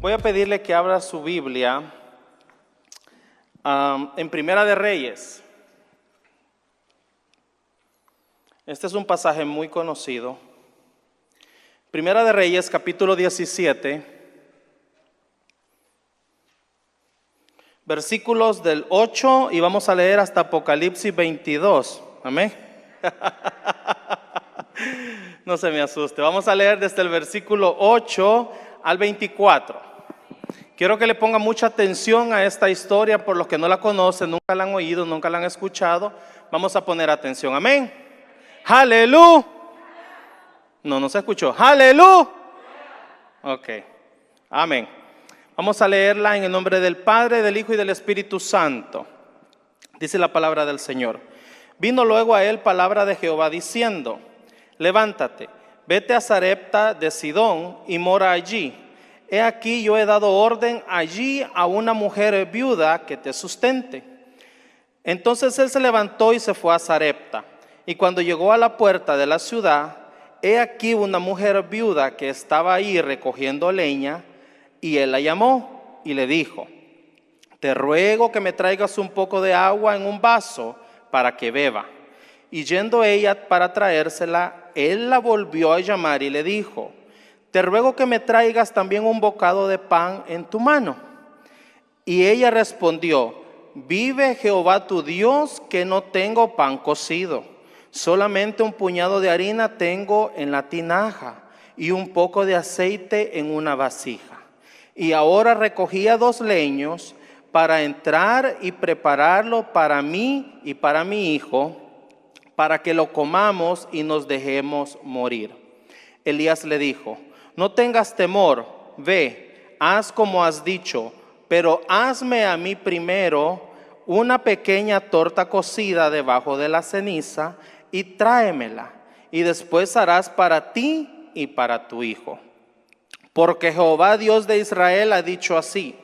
Voy a pedirle que abra su Biblia en Primera de Reyes. Este es un pasaje muy conocido. Primera de Reyes, capítulo 17, versículos del 8 y vamos a leer hasta Apocalipsis 22. Amén. No se me asuste. Vamos a leer desde el versículo 8 al 24. Quiero que le ponga mucha atención a esta historia por los que no la conocen, nunca la han oído, nunca la han escuchado. Vamos a poner atención. Amén. Aleluya. No se escuchó. Aleluya. Ok. Amén. Vamos a leerla en el nombre del Padre, del Hijo y del Espíritu Santo. Dice la palabra del Señor. Vino luego a él palabra de Jehová diciendo: levántate, vete a Sarepta de Sidón y mora allí. He aquí yo he dado orden allí a una mujer viuda que te sustente. Entonces él se levantó y se fue a Sarepta. Y cuando llegó a la puerta de la ciudad, he aquí una mujer viuda que estaba ahí recogiendo leña, y él la llamó y le dijo: te ruego que me traigas un poco de agua en un vaso para que beba. Y yendo ella para traérsela, él la volvió a llamar y le dijo: te ruego que me traigas también un bocado de pan en tu mano. Y ella respondió: vive Jehová tu Dios que no tengo pan cocido, solamente un puñado de harina tengo en la tinaja y un poco de aceite en una vasija. Y ahora recogía 2 leños para entrar y prepararlo para mí y para mi hijo, para que lo comamos y nos dejemos morir. Elías le dijo: no tengas temor, ve, haz como has dicho, pero hazme a mí primero una pequeña torta cocida debajo de la ceniza y tráemela, y después harás para ti y para tu hijo. Porque Jehová Dios de Israel ha dicho así: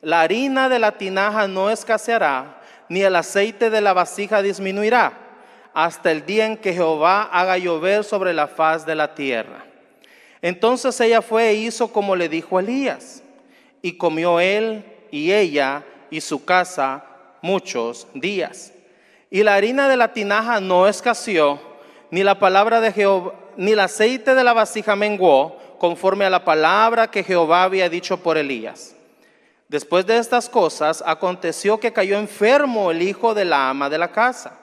la harina de la tinaja no escaseará, ni el aceite de la vasija disminuirá, hasta el día en que Jehová haga llover sobre la faz de la tierra. Entonces ella fue e hizo como le dijo Elías, y comió él y ella y su casa muchos días. Y la harina de la tinaja no escaseó, ni la palabra de Jehová, ni el aceite de la vasija menguó, conforme a la palabra que Jehová había dicho por Elías. Después de estas cosas, aconteció que cayó enfermo el hijo de la ama de la casa,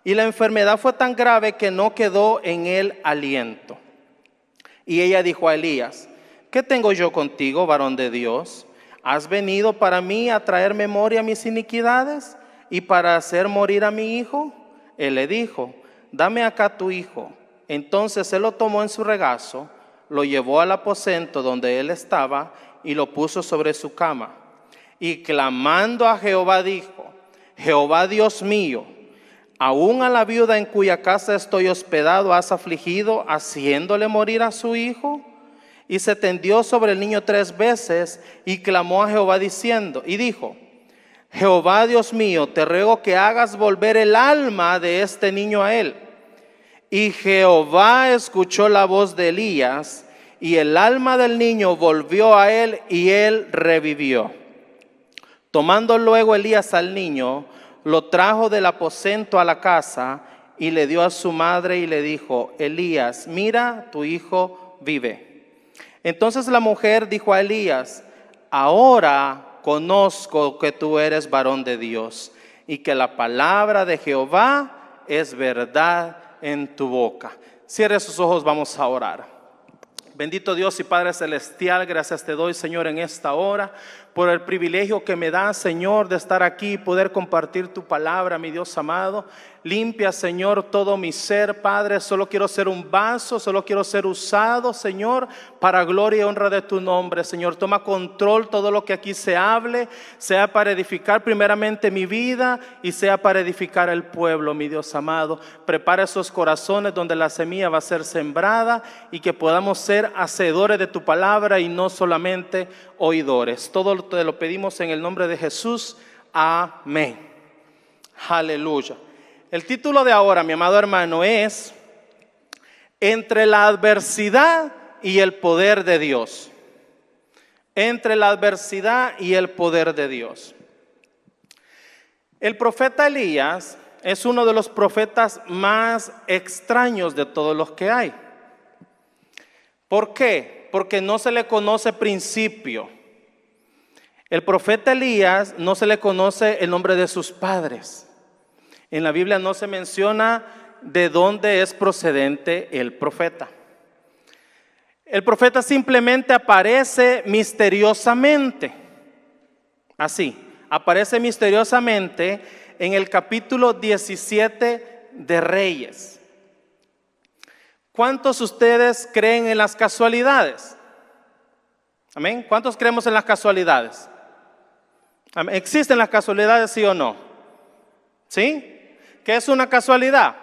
y la enfermedad fue tan grave que no quedó en él aliento. Y ella dijo a Elías: ¿qué tengo yo contigo, varón de Dios? ¿Has venido para mí a traer memoria a mis iniquidades y para hacer morir a mi hijo? Él le dijo: dame acá tu hijo. Entonces él lo tomó en su regazo, lo llevó al aposento donde él estaba y lo puso sobre su cama. Y clamando a Jehová dijo: Jehová Dios mío, aún a la viuda en cuya casa estoy hospedado has afligido, haciéndole morir a su hijo. Y se tendió sobre el niño 3 veces y clamó a Jehová diciendo, y dijo: Jehová Dios mío, te ruego que hagas volver el alma de este niño a él. Y Jehová escuchó la voz de Elías, y el alma del niño volvió a él, y él revivió. Tomando luego Elías al niño, lo trajo del aposento a la casa, y le dio a su madre, y le dijo: Elías, mira, tu hijo vive. Entonces la mujer dijo a Elías: ahora conozco que tú eres varón de Dios, y que la palabra de Jehová es verdad en tu boca. Cierre sus ojos, vamos a orar. Bendito Dios y Padre Celestial, gracias te doy, Señor, en esta hora, por el privilegio que me da, Señor, de estar aquí y poder compartir tu palabra, mi Dios amado. Limpia, Señor, todo mi ser, Padre. Solo quiero ser un vaso, solo quiero ser usado, Señor, para gloria y honra de tu nombre, Señor. Toma control todo lo que aquí se hable, sea para edificar primeramente mi vida y sea para edificar el pueblo, mi Dios amado. Prepara esos corazones donde la semilla va a ser sembrada y que podamos ser hacedores de tu palabra y no solamente oidores. Todo te lo pedimos en el nombre de Jesús. Amén. Aleluya. El título de ahora, mi amado hermano, es Entre la adversidad y el poder de Dios. entre la adversidad y el poder de Dios. El profeta Elías es uno de los profetas más extraños de todos los que hay. ¿Por qué? Porque no se le conoce principio. El profeta Elías no se le conoce el nombre de sus padres. En la Biblia no se menciona de dónde es procedente el profeta. El profeta simplemente aparece misteriosamente. Así, aparece misteriosamente en el capítulo 17 de Reyes. ¿Cuántos de ustedes creen en las casualidades? Amén. ¿Cuántos creemos en las casualidades? Amén. ¿Existen las casualidades, sí o no? ¿Sí? ¿Qué es una casualidad?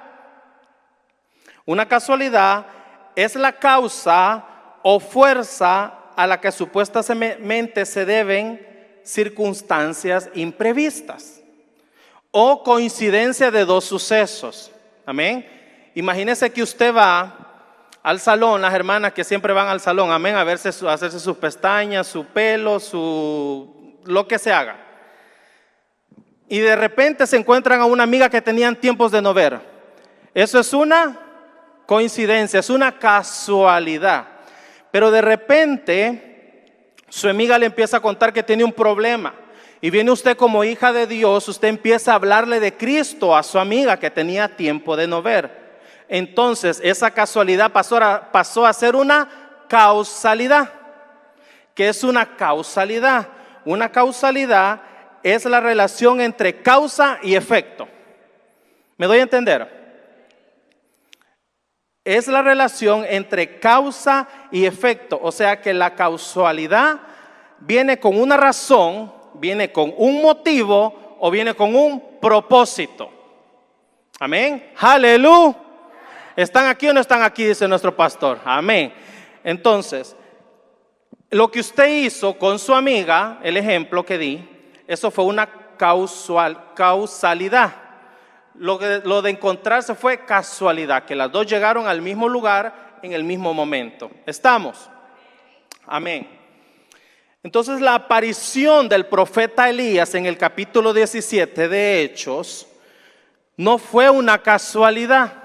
Una casualidad es la causa o fuerza a la que supuestamente se deben circunstancias imprevistas o coincidencia de dos sucesos. Amén. Imagínese que usted va al salón, las hermanas que siempre van al salón, amén, a hacerse sus pestañas, su pelo, lo que se haga. Y de repente se encuentran a una amiga que tenían tiempos de no ver. Eso es una coincidencia, es una casualidad. Pero de repente su amiga le empieza a contar que tiene un problema. Y viene usted como hija de Dios, usted empieza a hablarle de Cristo a su amiga que tenía tiempo de no ver. Entonces esa casualidad pasó a ser una causalidad. ¿Qué es una causalidad? Una causalidad es la relación entre causa y efecto. ¿Me doy a entender? Es la relación entre causa y efecto. O sea que la causalidad viene con una razón, viene con un motivo o viene con un propósito. Amén. Aleluya. ¿Están aquí o no están aquí? Dice nuestro pastor. Amén. Entonces, lo que usted hizo con su amiga, el ejemplo que di, eso fue una causalidad. Lo de encontrarse fue casualidad, que las dos llegaron al mismo lugar en el mismo momento. ¿Estamos? Amén. Entonces la aparición del profeta Elías en el capítulo 17 de Hechos no fue una casualidad.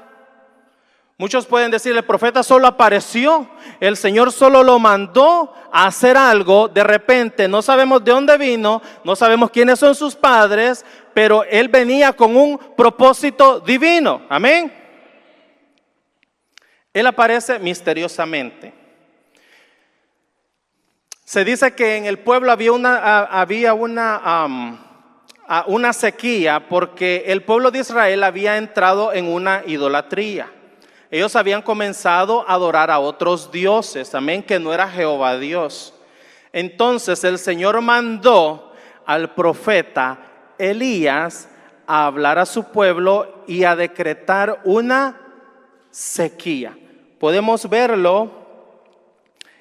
Muchos pueden decir, el profeta solo apareció, el Señor solo lo mandó a hacer algo, de repente no sabemos de dónde vino, no sabemos quiénes son sus padres, pero él venía con un propósito divino. Amén. Él aparece misteriosamente. Se dice que en el pueblo había una sequía porque el pueblo de Israel había entrado en una idolatría. Ellos habían comenzado a adorar a otros dioses, amén, que no era Jehová Dios. Entonces el Señor mandó al profeta Elías a hablar a su pueblo y a decretar una sequía. Podemos verlo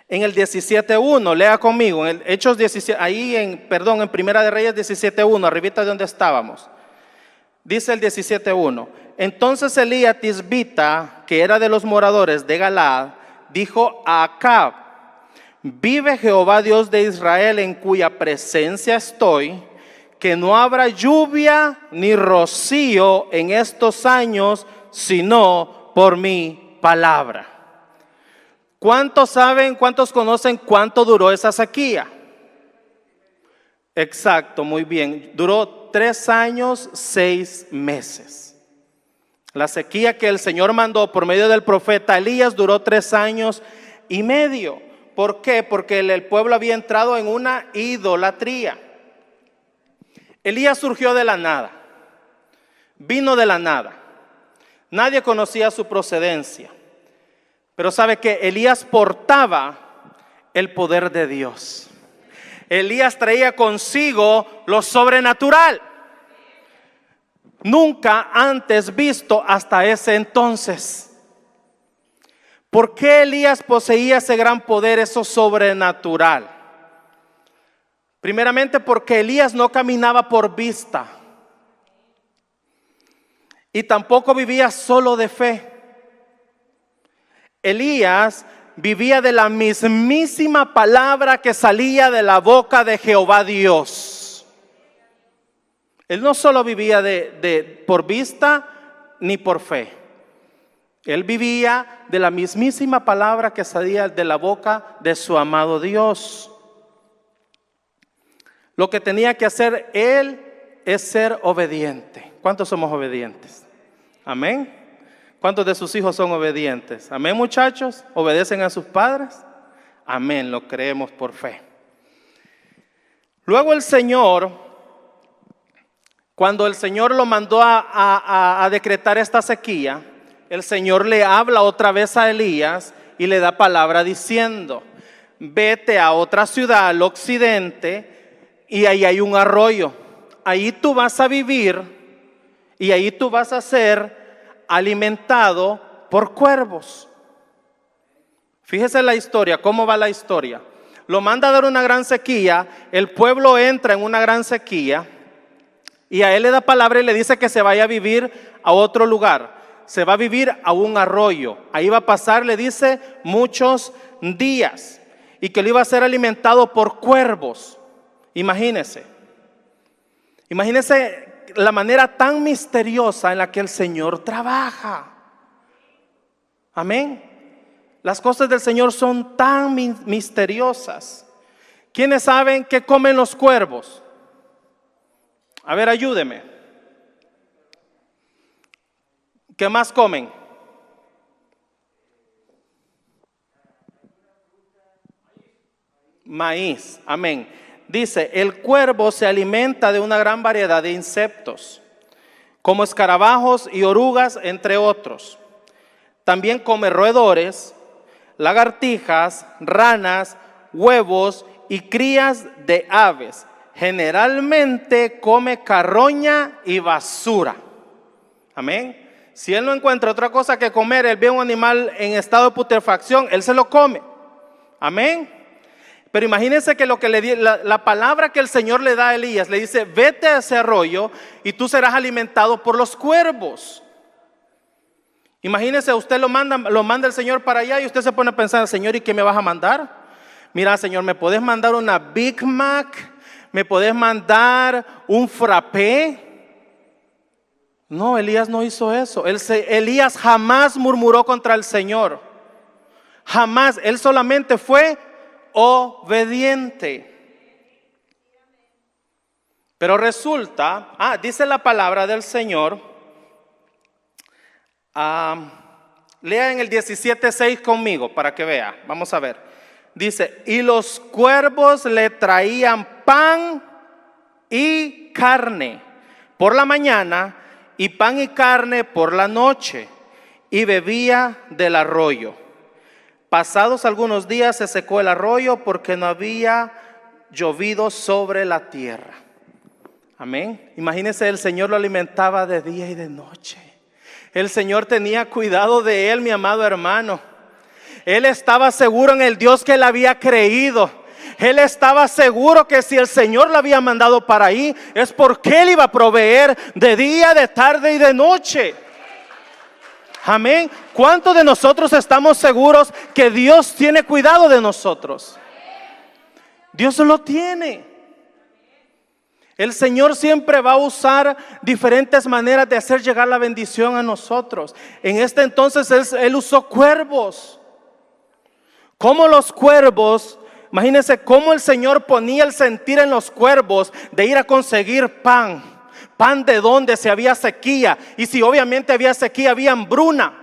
en el 17:1, lea conmigo, en el Hechos 17, en Primera de Reyes 17:1, arribita de donde estábamos. Dice el 17:1. Entonces Elías Tisbita, que era de los moradores de Galaad, dijo a Acab: vive Jehová Dios de Israel, en cuya presencia estoy, que no habrá lluvia ni rocío en estos años, sino por mi palabra. ¿Cuántos conocen cuánto duró esa sequía? Exacto, muy bien. Duró 3 años, 6 meses. La sequía que el Señor mandó por medio del profeta Elías duró 3 años y medio. ¿Por qué? Porque el pueblo había entrado en una idolatría. Elías surgió de la nada, vino de la nada. Nadie conocía su procedencia. Pero sabe que Elías portaba el poder de Dios. Elías traía consigo lo sobrenatural, nunca antes visto hasta ese entonces. ¿Por qué Elías poseía ese gran poder, eso sobrenatural? Primeramente porque Elías no caminaba por vista y tampoco vivía solo de fe. Elías vivía de la mismísima palabra que salía de la boca de Jehová Dios. Él no solo vivía por vista ni por fe. Él vivía de la mismísima palabra que salía de la boca de su amado Dios. Lo que tenía que hacer él es ser obediente. ¿Cuántos somos obedientes? Amén. ¿Cuántos de sus hijos son obedientes? Amén, muchachos. ¿Obedecen a sus padres? Amén, lo creemos por fe. Luego el Señor, cuando el Señor lo mandó a decretar esta sequía, el Señor le habla otra vez a Elías y le da palabra diciendo: vete a otra ciudad al occidente y ahí hay un arroyo. Ahí tú vas a vivir y ahí tú vas a ser alimentado por cuervos. Fíjese la historia, cómo va la historia. Lo manda a dar una gran sequía, el pueblo entra en una gran sequía y a él le da palabra y le dice que se vaya a vivir a otro lugar. Se va a vivir a un arroyo. Ahí va a pasar, le dice, muchos días y que lo iba a ser alimentado por cuervos. Imagínese la manera tan misteriosa en la que el Señor trabaja. Amén. Las cosas del Señor son tan misteriosas. ¿Quiénes saben qué comen los cuervos? A ver, ayúdeme. ¿Qué más comen? Maíz. Amén. Dice, el cuervo se alimenta de una gran variedad de insectos, como escarabajos y orugas, entre otros. También come roedores, lagartijas, ranas, huevos y crías de aves. Generalmente come carroña y basura. Amén. Si él no encuentra otra cosa que comer, él ve un animal en estado de putrefacción, él se lo come. Amén. Pero imagínense que la palabra que el Señor le da a Elías, le dice, vete a ese arroyo y tú serás alimentado por los cuervos. Imagínense, usted lo manda el Señor para allá y usted se pone a pensar, Señor, ¿y qué me vas a mandar? Mira, Señor, ¿me podés mandar una Big Mac? ¿Me podés mandar un frappé? No, Elías no hizo eso. Elías jamás murmuró contra el Señor. Jamás. Él solamente fue obediente. Pero resulta, dice la palabra del Señor, lea en el 17:6 conmigo para que vea, vamos a ver. Dice, y los cuervos le traían pan y carne por la mañana y pan y carne por la noche, y bebía del arroyo. Pasados algunos días se secó el arroyo porque no había llovido sobre la tierra. Amén. Imagínense, el Señor lo alimentaba de día y de noche. El Señor tenía cuidado de él, mi amado hermano. Él estaba seguro en el Dios que él había creído. Él estaba seguro que si el Señor lo había mandado para ahí, es porque él iba a proveer de día, de tarde y de noche. Amén. ¿Cuántos de nosotros estamos seguros que Dios tiene cuidado de nosotros? Dios lo tiene. El Señor siempre va a usar diferentes maneras de hacer llegar la bendición a nosotros. En este entonces Él usó cuervos. Como los cuervos, imagínense cómo el Señor ponía el sentir en los cuervos de ir a conseguir pan. ¿Pan de dónde? Si había sequía. Y si obviamente había sequía, había hambruna.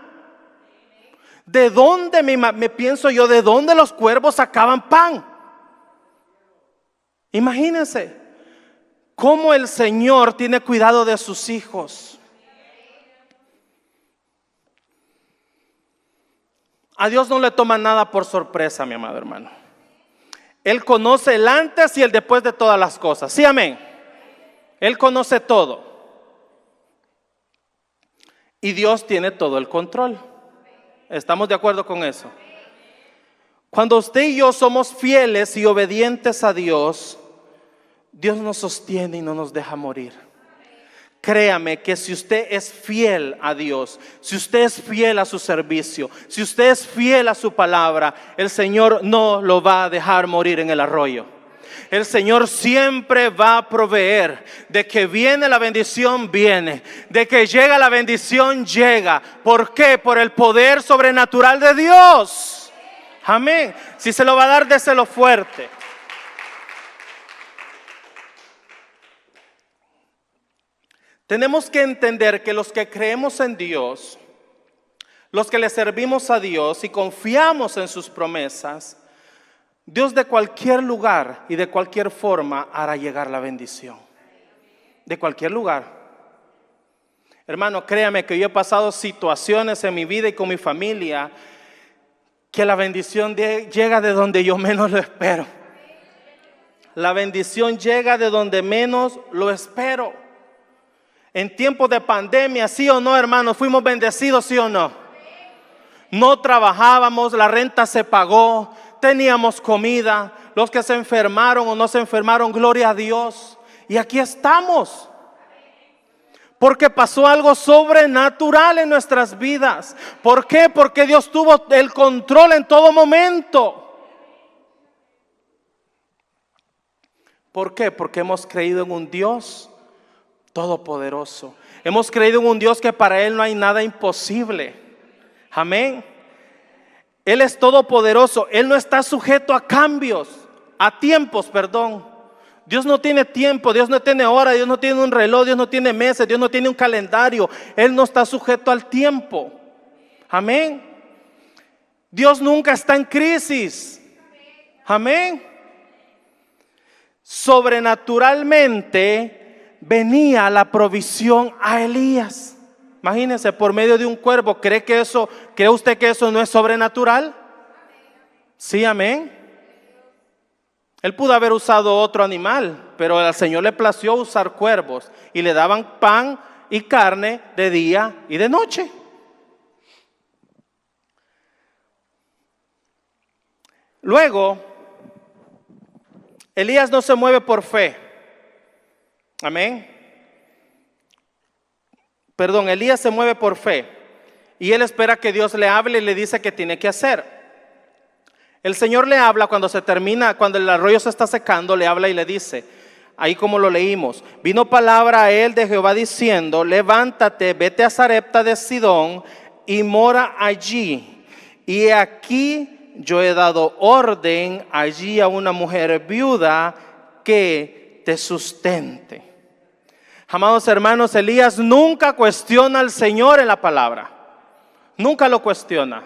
¿De dónde me pienso yo? ¿De dónde los cuervos sacaban pan? Imagínense cómo el Señor tiene cuidado de sus hijos. A Dios no le toma nada por sorpresa, mi amado hermano. Él conoce el antes y el después de todas las cosas. Sí, amén. Él conoce todo. Y Dios tiene todo el control. ¿Estamos de acuerdo con eso? Cuando usted y yo somos fieles y obedientes a Dios, Dios nos sostiene y no nos deja morir. Créame que si usted es fiel a Dios, si usted es fiel a su servicio, si usted es fiel a su palabra, el Señor no lo va a dejar morir en el arroyo. El Señor siempre va a proveer. De que viene la bendición, viene. De que llega la bendición, llega. ¿Por qué? Por el poder sobrenatural de Dios. Amén. Si se lo va a dar, déselo fuerte. Tenemos que entender que los que creemos en Dios, los que le servimos a Dios y confiamos en sus promesas, Dios de cualquier lugar y de cualquier forma hará llegar la bendición. De cualquier lugar. Hermano, créame que yo he pasado situaciones en mi vida y con mi familia que la bendición llega de donde yo menos lo espero. La bendición llega de donde menos lo espero. En tiempos de pandemia, ¿sí o no, hermanos? ¿Fuimos bendecidos, sí o no? No trabajábamos, la renta se pagó, teníamos comida. Los que se enfermaron o no se enfermaron, gloria a Dios. Y aquí estamos. Porque pasó algo sobrenatural en nuestras vidas. ¿Por qué? Porque Dios tuvo el control en todo momento. ¿Por qué? Porque hemos creído en un Dios todopoderoso. Hemos creído en un Dios que para Él no hay nada imposible. Amén. Él es todopoderoso. Él no está sujeto a cambios, a tiempos, perdón. Dios no tiene tiempo, Dios no tiene hora, Dios no tiene un reloj, Dios no tiene meses, Dios no tiene un calendario. Él no está sujeto al tiempo. Amén. Dios nunca está en crisis. Amén. Sobrenaturalmente venía la provisión a Elías. Imagínense, por medio de un cuervo. ¿Cree usted que eso no es sobrenatural? Sí, amén. Él pudo haber usado otro animal, pero al Señor le plació usar cuervos y le daban pan y carne de día y de noche. Luego, Elías no se mueve por fe. Amén. Perdón, Elías se mueve por fe y él espera que Dios le hable y le dice qué tiene que hacer. El Señor le habla cuando cuando el arroyo se está secando, le habla y le dice, ahí como lo leímos, vino palabra a él de Jehová diciendo, levántate, vete a Sarepta de Sidón y mora allí. Y aquí yo he dado orden allí a una mujer viuda que te sustente. Amados hermanos, Elías nunca cuestiona al Señor en la palabra. Nunca lo cuestiona.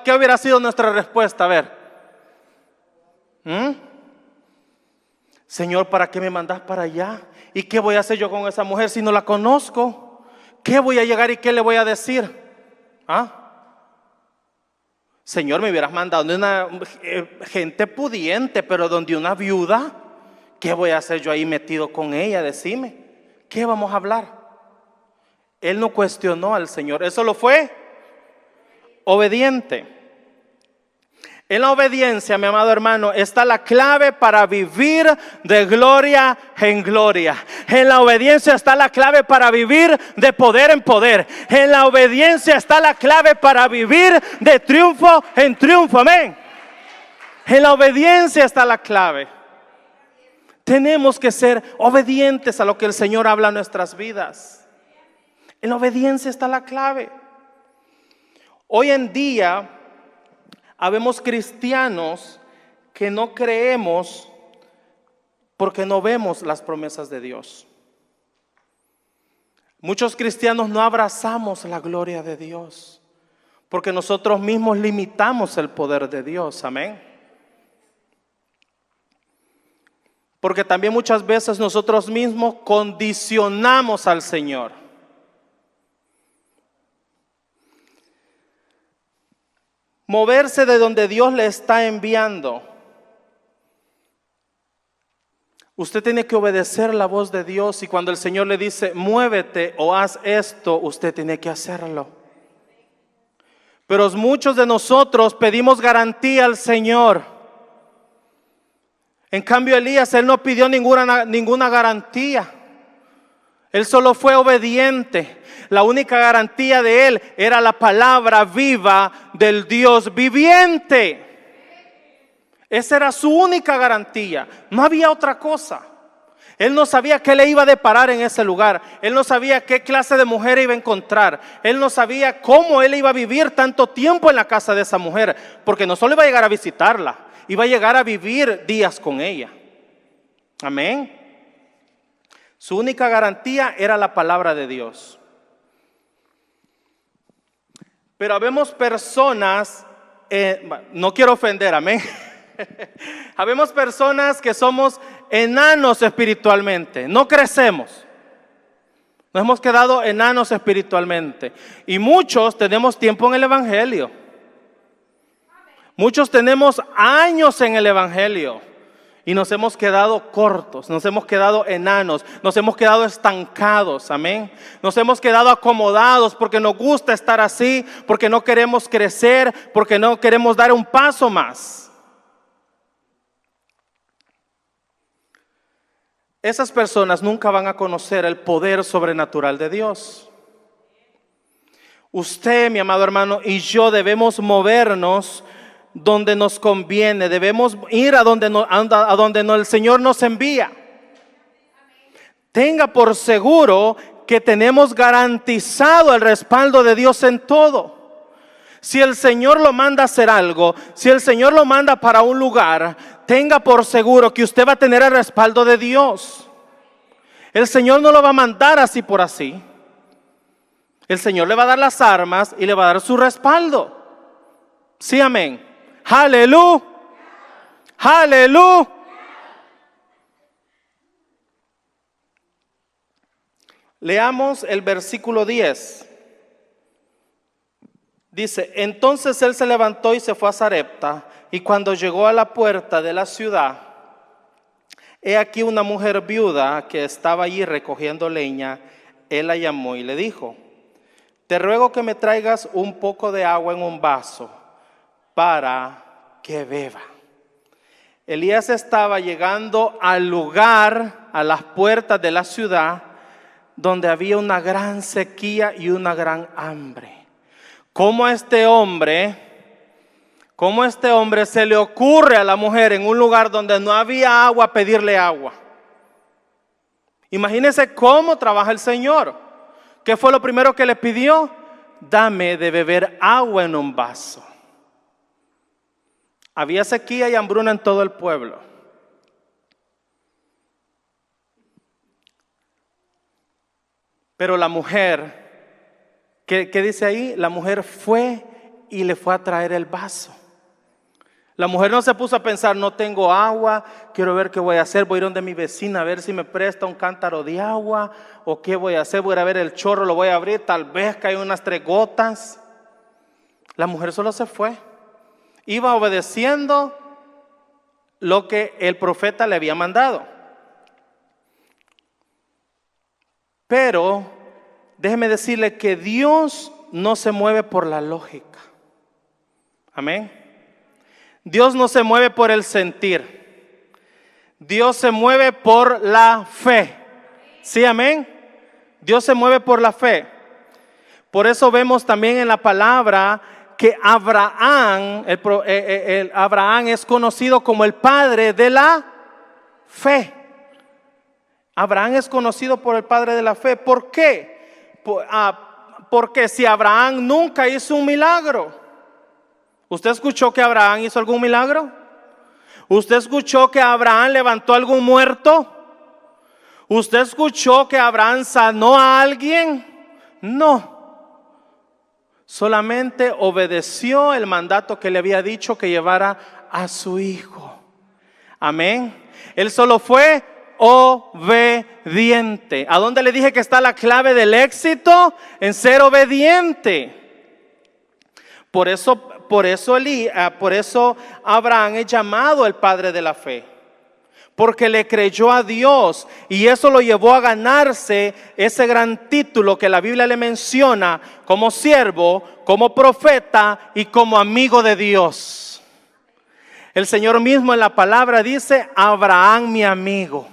¿Qué hubiera sido nuestra respuesta? A ver. Señor, ¿para qué me mandas para allá? ¿Y qué voy a hacer yo con esa mujer si no la conozco? ¿Qué voy a llegar y qué le voy a decir? Señor, me hubieras mandado de una gente pudiente, pero donde una viuda. ¿Qué voy a hacer yo ahí metido con ella? Decime, ¿qué vamos a hablar? Él no cuestionó al Señor, eso lo fue obediente. En la obediencia, mi amado hermano, está la clave para vivir de gloria en gloria. En la obediencia está la clave para vivir de poder en poder. En la obediencia está la clave para vivir de triunfo en triunfo. Amén. En la obediencia está la clave. Tenemos que ser obedientes a lo que el Señor habla en nuestras vidas. En la obediencia está la clave. Hoy en día, habemos cristianos que no creemos porque no vemos las promesas de Dios. Muchos cristianos no abrazamos la gloria de Dios porque nosotros mismos limitamos el poder de Dios. Amén. Porque también muchas veces nosotros mismos condicionamos al Señor. Moverse de donde Dios le está enviando. Usted tiene que obedecer la voz de Dios y cuando el Señor le dice, muévete o haz esto, usted tiene que hacerlo. Pero muchos de nosotros pedimos garantía al Señor. En cambio Elías, él no pidió ninguna garantía. Él solo fue obediente. La única garantía de él era la palabra viva del Dios viviente. Esa era su única garantía. No había otra cosa. Él no sabía qué le iba a deparar en ese lugar. Él no sabía qué clase de mujer iba a encontrar. Él no sabía cómo él iba a vivir tanto tiempo en la casa de esa mujer. Porque no solo iba a llegar a visitarla, iba a llegar a vivir días con ella. Amén. Su única garantía era la palabra de Dios. Pero habemos personas, no quiero ofender, amén. Habemos personas que somos enanos espiritualmente, no crecemos. Nos hemos quedado enanos espiritualmente. Y muchos tenemos tiempo en el evangelio. Muchos tenemos años en el evangelio. Y nos hemos quedado cortos, nos hemos quedado enanos, nos hemos quedado estancados, amén. Nos hemos quedado acomodados porque nos gusta estar así, porque no queremos crecer, porque no queremos dar un paso más. Esas personas nunca van a conocer el poder sobrenatural de Dios. Usted, mi amado hermano, y yo debemos movernos donde nos conviene, debemos ir a donde el Señor nos envía. Tenga por seguro que tenemos garantizado el respaldo de Dios en todo. Si el Señor lo manda a hacer algo, si el Señor lo manda para un lugar, tenga por seguro que usted va a tener el respaldo de Dios. El Señor no lo va a mandar así por así. El Señor le va a dar las armas y le va a dar su respaldo. Sí, amén. Aleluya, aleluya. Leamos el versículo 10. Dice: entonces él se levantó y se fue a Sarepta, y cuando llegó a la puerta de la ciudad, he aquí una mujer viuda que estaba allí recogiendo leña. Él la llamó y le dijo: te ruego que me traigas un poco de agua en un vaso para que beba. Elías estaba llegando al lugar, a las puertas de la ciudad, donde había una gran sequía y una gran hambre. ¿Cómo este hombre se le ocurre a la mujer en un lugar donde no había agua pedirle agua? Imagínense cómo trabaja el Señor. ¿Qué fue lo primero que le pidió? Dame de beber agua en un vaso. Había sequía y hambruna en todo el pueblo. Pero la mujer, ¿qué dice ahí? La mujer fue y le fue a traer el vaso. La mujer no se puso a pensar: no tengo agua, quiero ver qué voy a hacer, voy a ir donde mi vecina a ver si me presta un cántaro de agua, o qué voy a hacer, voy a ir a ver el chorro, lo voy a abrir, tal vez caen unas 3 gotas. La mujer solo se fue. Iba obedeciendo lo que el profeta le había mandado. Pero déjeme decirle que Dios no se mueve por la lógica. Amén. Dios no se mueve por el sentir. Dios se mueve por la fe. Sí, amén. Dios se mueve por la fe. Por eso vemos también en la palabra que Abraham es conocido como el padre de la fe. Abraham es conocido por el padre de la fe. ¿Por qué? Porque si Abraham nunca hizo un milagro. ¿Usted escuchó que Abraham hizo algún milagro? ¿Usted escuchó que Abraham levantó a algún muerto? ¿Usted escuchó que Abraham sanó a alguien? No. Solamente obedeció el mandato que le había dicho que llevara a su hijo. Amén. Él solo fue obediente. ¿A dónde le dije que está la clave del éxito? En ser obediente. Por eso Abraham es llamado el padre de la fe. Porque le creyó a Dios y eso lo llevó a ganarse ese gran título que la Biblia le menciona como siervo, como profeta y como amigo de Dios. El Señor mismo en la palabra dice: Abraham mi amigo.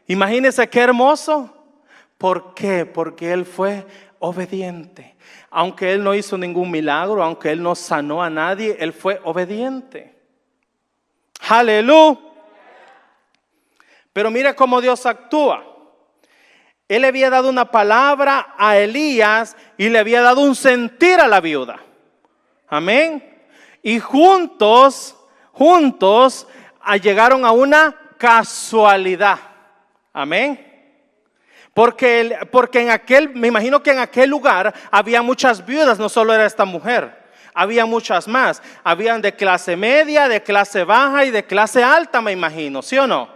Imagínense qué hermoso. ¿Por qué? Porque él fue obediente. Aunque él no hizo ningún milagro, aunque él no sanó a nadie, él fue obediente. Aleluya. Pero mire cómo Dios actúa. Él le había dado una palabra a Elías y le había dado un sentir a la viuda. Amén. Y juntos llegaron a una casualidad. Amén. Porque me imagino que en aquel lugar había muchas viudas, no solo era esta mujer, había muchas más. Habían de clase media, de clase baja y de clase alta, me imagino, ¿sí o no?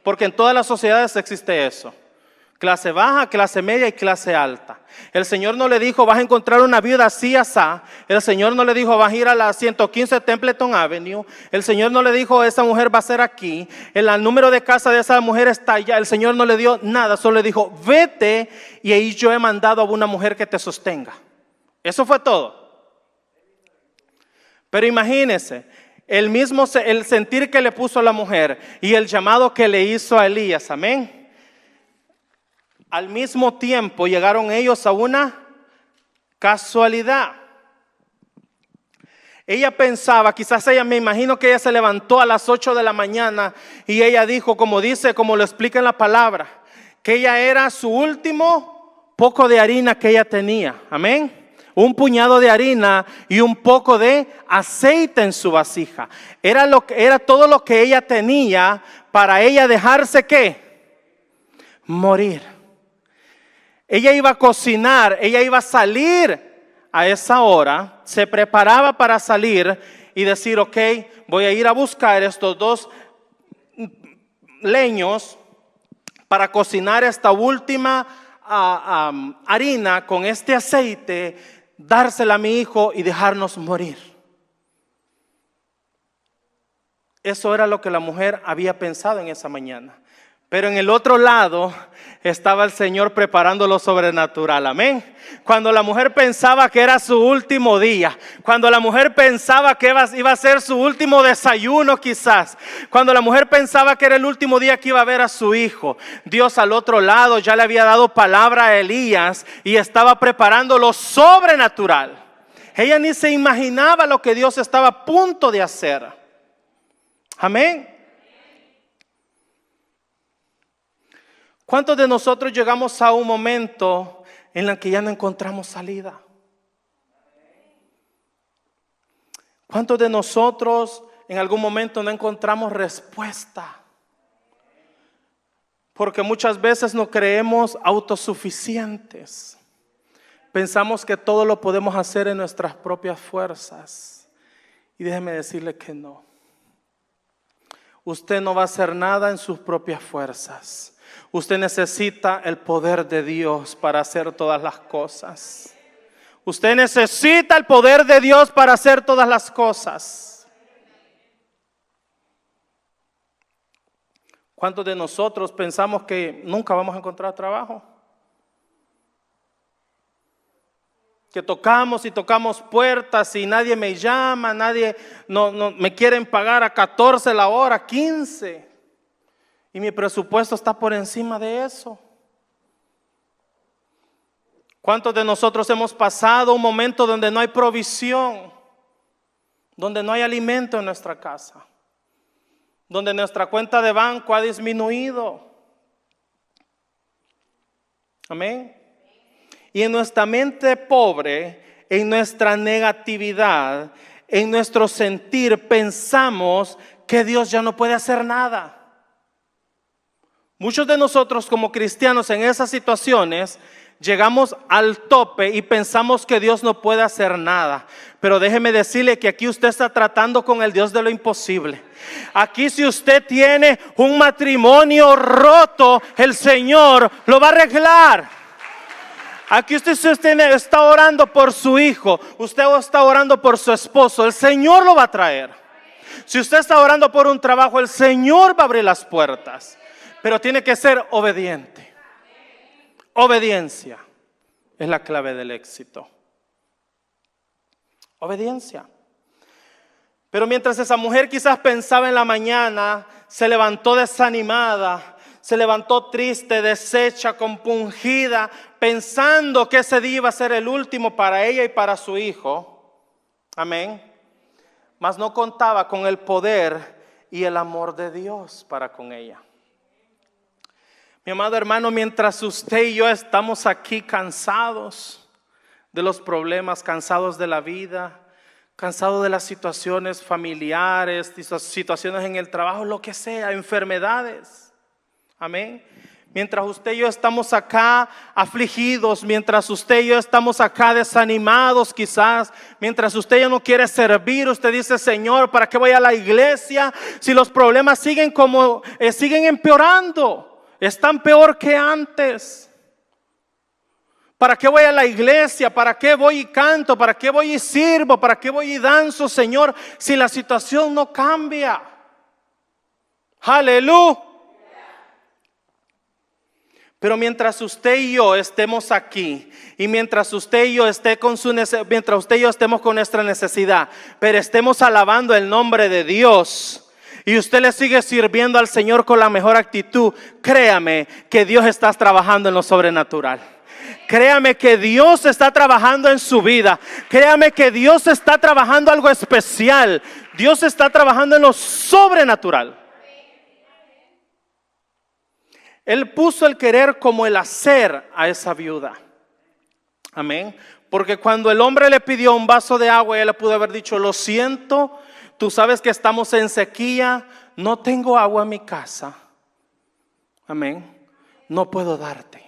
Porque en todas las sociedades existe eso. Clase baja, clase media y clase alta. El Señor no le dijo, vas a encontrar una viuda así, asá. El Señor no le dijo, vas a ir a la 115 Templeton Avenue. El Señor no le dijo, esa mujer va a ser aquí. El número de casa de esa mujer está allá. El Señor no le dio nada, solo le dijo, vete y ahí yo he mandado a una mujer que te sostenga. Eso fue todo. Pero imagínense, el sentir que le puso a la mujer y el llamado que le hizo a Elías, amén. Al mismo tiempo llegaron ellos a una casualidad. Ella pensaba, me imagino que ella se levantó a las 8 de la mañana y ella dijo, como lo explica en la palabra, que ella era su último poco de harina que ella tenía. Amén. Un puñado de harina y un poco de aceite en su vasija. Era todo lo que ella tenía para ella dejarse ¿qué? Morir. Ella iba a cocinar, ella iba a salir a esa hora, se preparaba para salir y decir, ok, voy a ir a buscar estos 2 leños para cocinar esta última harina con este aceite, dársela a mi hijo y dejarnos morir. Eso era lo que la mujer había pensado en esa mañana. Pero en el otro lado estaba el Señor preparando lo sobrenatural, amén. Cuando la mujer pensaba que era su último día, cuando la mujer pensaba que iba a ser su último desayuno quizás, cuando la mujer pensaba que era el último día que iba a ver a su hijo, Dios al otro lado ya le había dado palabra a Elías y estaba preparando lo sobrenatural. Ella ni se imaginaba lo que Dios estaba a punto de hacer. Amén. ¿Cuántos de nosotros llegamos a un momento en el que ya no encontramos salida? ¿Cuántos de nosotros en algún momento no encontramos respuesta? Porque muchas veces nos creemos autosuficientes. Pensamos que todo lo podemos hacer en nuestras propias fuerzas. Y déjeme decirle que no. Usted no va a hacer nada en sus propias fuerzas. Usted necesita el poder de Dios para hacer todas las cosas. Usted necesita el poder de Dios para hacer todas las cosas. ¿Cuántos de nosotros pensamos que nunca vamos a encontrar trabajo? Que tocamos y tocamos puertas y nadie me llama, nadie no me quieren pagar a 14 la hora, 15. Y mi presupuesto está por encima de eso. ¿Cuántos de nosotros hemos pasado un momento donde no hay provisión? Donde no hay alimento en nuestra casa. Donde nuestra cuenta de banco ha disminuido. Amén. Y en nuestra mente pobre, en nuestra negatividad, en nuestro sentir, pensamos que Dios ya no puede hacer nada. Muchos de nosotros como cristianos en esas situaciones llegamos al tope y pensamos que Dios no puede hacer nada. Pero déjeme decirle que aquí usted está tratando con el Dios de lo imposible. Aquí si usted tiene un matrimonio roto, el Señor lo va a arreglar. Aquí usted está orando por su hijo, usted está orando por su esposo, el Señor lo va a traer. Si usted está orando por un trabajo, el Señor va a abrir las puertas. Pero tiene que ser obediente. Obediencia es la clave del éxito. Obediencia. Pero mientras esa mujer quizás pensaba en la mañana, se levantó desanimada, se levantó triste, deshecha, compungida, pensando que ese día iba a ser el último para ella y para su hijo. Amén. Mas no contaba con el poder y el amor de Dios para con ella. Mi amado hermano, mientras usted y yo estamos aquí cansados de los problemas, cansados de la vida, cansados de las situaciones familiares, situaciones en el trabajo, lo que sea, enfermedades. Amén. Mientras usted y yo estamos acá afligidos, mientras usted y yo estamos acá desanimados quizás, mientras usted ya no quiere servir, usted dice: Señor, ¿para qué voy a la iglesia si los problemas siguen siguen empeorando? Están peor que antes. ¿Para qué voy a la iglesia? ¿Para qué voy y canto? ¿Para qué voy y sirvo? ¿Para qué voy y danzo, Señor, si la situación no cambia? Aleluya. Pero mientras usted y yo estemos aquí, y mientras usted y yo mientras usted y yo estemos con nuestra necesidad, pero estemos alabando el nombre de Dios, y usted le sigue sirviendo al Señor con la mejor actitud, créame que Dios está trabajando en lo sobrenatural. Créame que Dios está trabajando en su vida. Créame que Dios está trabajando algo especial. Dios está trabajando en lo sobrenatural. Él puso el querer como el hacer a esa viuda. Amén. Porque cuando el hombre le pidió un vaso de agua, ella le pudo haber dicho: lo siento, tú sabes que estamos en sequía, no tengo agua en mi casa. Amén. No puedo darte.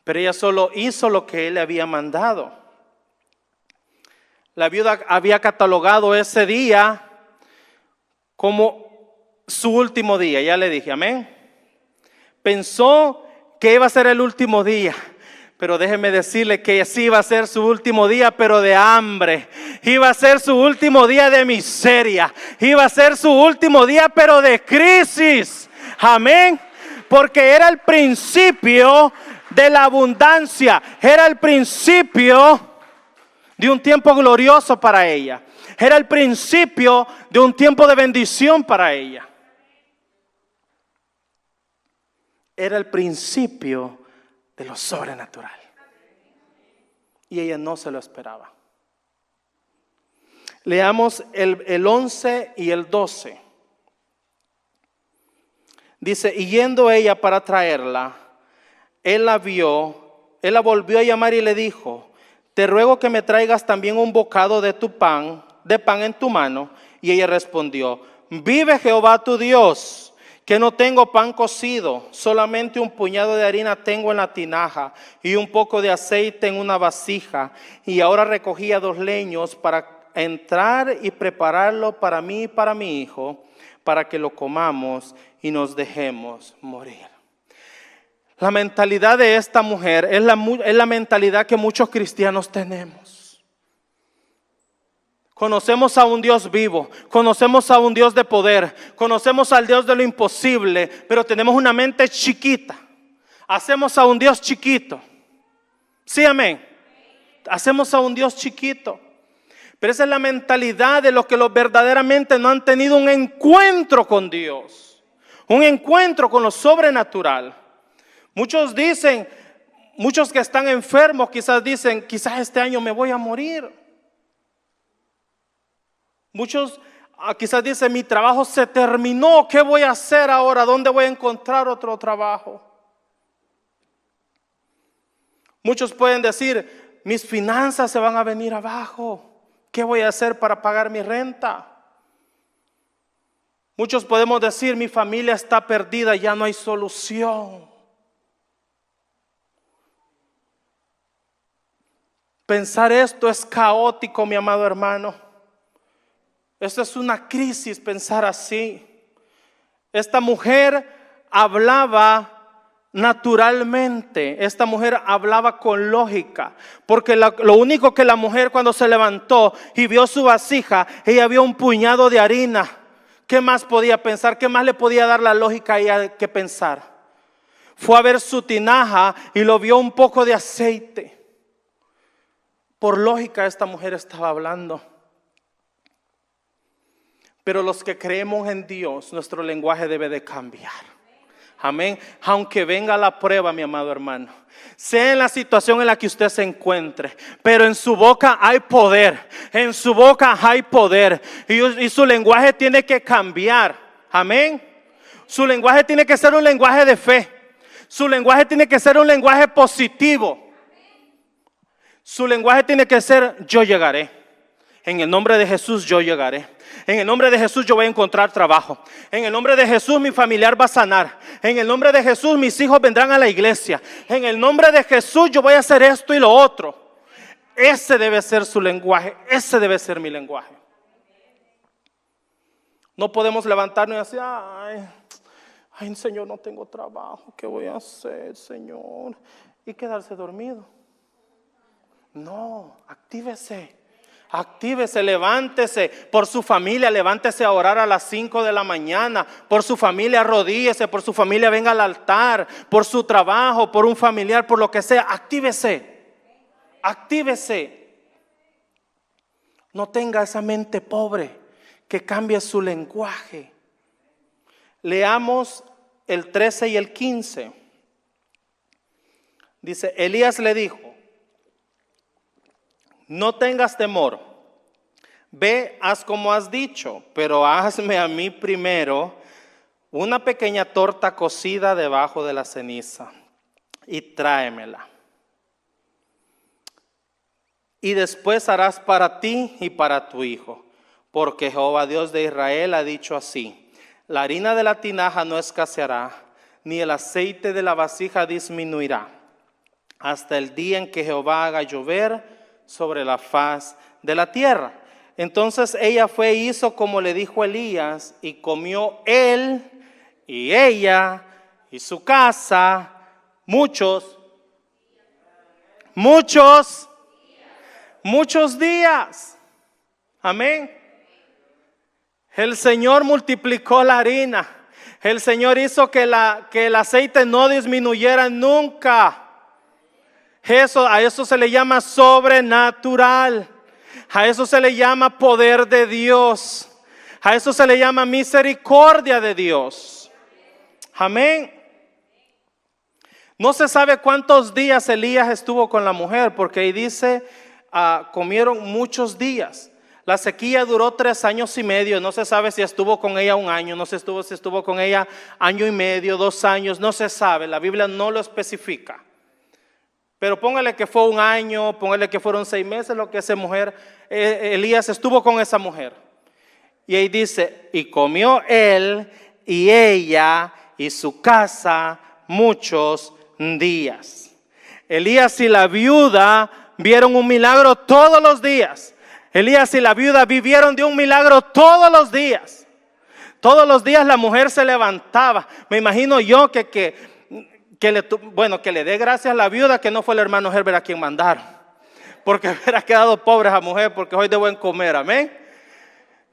Pero ella solo hizo lo que él le había mandado. La viuda había catalogado ese día como su último día, ya le dije, amén. Pensó que iba a ser el último día, pero déjeme decirle que sí iba a ser su último día, pero de hambre. Iba a ser su último día de miseria. Iba a ser su último día, pero de crisis. Amén. Porque era el principio de la abundancia. Era el principio de un tiempo glorioso para ella. Era el principio de un tiempo de bendición para ella. Era el principio de lo sobrenatural. Y ella no se lo esperaba. Leamos el 11 y el 12. Dice: y yendo ella para traerla, él la volvió a llamar y le dijo: te ruego que me traigas también un bocado de pan en tu mano. Y ella respondió: vive Jehová tu Dios, que no tengo pan cocido, solamente un puñado de harina tengo en la tinaja y un poco de aceite en una vasija. Y ahora recogía 2 leños para entrar y prepararlo para mí y para mi hijo, para que lo comamos y nos dejemos morir. La mentalidad de esta mujer es la mentalidad que muchos cristianos tenemos. Conocemos a un Dios vivo, conocemos a un Dios de poder, conocemos al Dios de lo imposible, pero tenemos una mente chiquita. Hacemos a un Dios chiquito. Sí, amén. Hacemos a un Dios chiquito. Pero esa es la mentalidad de los que verdaderamente no han tenido un encuentro con Dios, un encuentro con lo sobrenatural. Muchos que están enfermos quizás dicen: quizás este año me voy a morir. Muchos quizás dicen: mi trabajo se terminó, ¿qué voy a hacer ahora? ¿Dónde voy a encontrar otro trabajo? Muchos pueden decir: mis finanzas se van a venir abajo, ¿qué voy a hacer para pagar mi renta? Muchos podemos decir: mi familia está perdida, ya no hay solución. Pensar esto es caótico, mi amado hermano. Esto es una crisis, pensar así. Esta mujer hablaba naturalmente. Esta mujer hablaba con lógica. Porque lo único que la mujer, cuando se levantó y vio su vasija, ella vio un puñado de harina. ¿Qué más podía pensar? ¿Qué más le podía dar la lógica a ella que pensar? Fue a ver su tinaja y lo vio un poco de aceite. Por lógica esta mujer estaba hablando. Pero los que creemos en Dios, nuestro lenguaje debe de cambiar. Amén. Aunque venga la prueba, mi amado hermano, sea en la situación en la que usted se encuentre, pero en su boca hay poder, en su boca hay poder, y su lenguaje tiene que cambiar. Amén. Su lenguaje tiene que ser un lenguaje de fe. Su lenguaje tiene que ser un lenguaje positivo. Su lenguaje tiene que ser: yo llegaré. En el nombre de Jesús yo llegaré. En el nombre de Jesús yo voy a encontrar trabajo. En el nombre de Jesús mi familiar va a sanar. En el nombre de Jesús mis hijos vendrán a la iglesia. En el nombre de Jesús yo voy a hacer esto y lo otro. Ese debe ser su lenguaje. Ese debe ser mi lenguaje. No podemos levantarnos y decir: ay, Señor, no tengo trabajo. ¿Qué voy a hacer, Señor? Y quedarse dormido. No, actívese. Actívese, levántese por su familia, levántese a orar a las 5 de la mañana, por su familia arrodíllese, por su familia venga al altar, por su trabajo, por un familiar, por lo que sea, actívese, actívese. No tenga esa mente pobre, que cambie su lenguaje. Leamos el 13 y el 15. Dice: Elías le dijo: no tengas temor, ve, haz como has dicho, pero hazme a mí primero una pequeña torta cocida debajo de la ceniza y tráemela. Y después harás para ti y para tu hijo, porque Jehová Dios de Israel ha dicho así: la harina de la tinaja no escaseará, ni el aceite de la vasija disminuirá, hasta el día en que Jehová haga llover sobre la faz de la tierra. Entonces ella fue e hizo como le dijo Elías, y comió él y ella y su casa muchos días. Amén. El Señor multiplicó la harina. El Señor hizo que el aceite no disminuyera nunca. A eso se le llama sobrenatural. A eso se le llama poder de Dios. A eso se le llama misericordia de Dios. Amén. No se sabe cuántos días Elías estuvo con la mujer, porque ahí dice comieron muchos días. La sequía duró 3 años y medio. No se sabe si estuvo con ella 1 año, no se estuvo si estuvo con ella 1 año y medio, 2 años, no se sabe. La Biblia no lo especifica. Pero póngale que fue 1 año, póngale que fueron 6 meses lo que esa mujer, Elías estuvo con esa mujer. Y ahí dice: y comió él y ella y su casa muchos días. Elías y la viuda vieron un milagro todos los días. Elías y la viuda vivieron de un milagro todos los días. Todos los días la mujer se levantaba. Me imagino yo que le dé gracias a la viuda que no fue el hermano Herbert a quien mandaron, porque hubiera quedado pobre esa mujer, porque hoy de buen comer. Amén.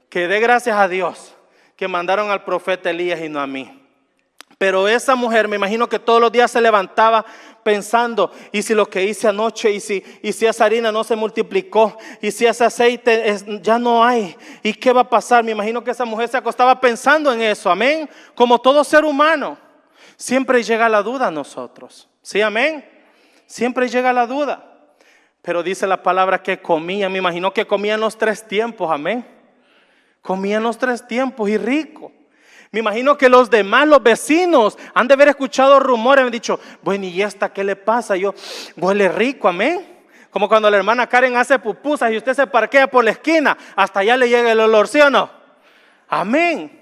Que dé gracias a Dios que mandaron al profeta Elías y no a mí. Pero esa mujer, me imagino que todos los días se levantaba pensando: y si lo que hice anoche, y si esa harina no se multiplicó, y si ese aceite ya no hay, ¿y qué va a pasar? Me imagino que esa mujer se acostaba pensando en eso. Amén. Como todo ser humano, siempre llega la duda a nosotros. Sí, amén. Siempre llega la duda. Pero dice la palabra que comían. Me imagino que comían los 3 tiempos. Amén. Comían los 3 tiempos y rico. Me imagino que los demás, los vecinos, han de haber escuchado rumores. Han dicho: bueno, ¿y esta qué le pasa? Huele rico. Amén. Como cuando la hermana Karen hace pupusas y usted se parquea por la esquina, hasta allá le llega el olor, ¿sí o no? Amén.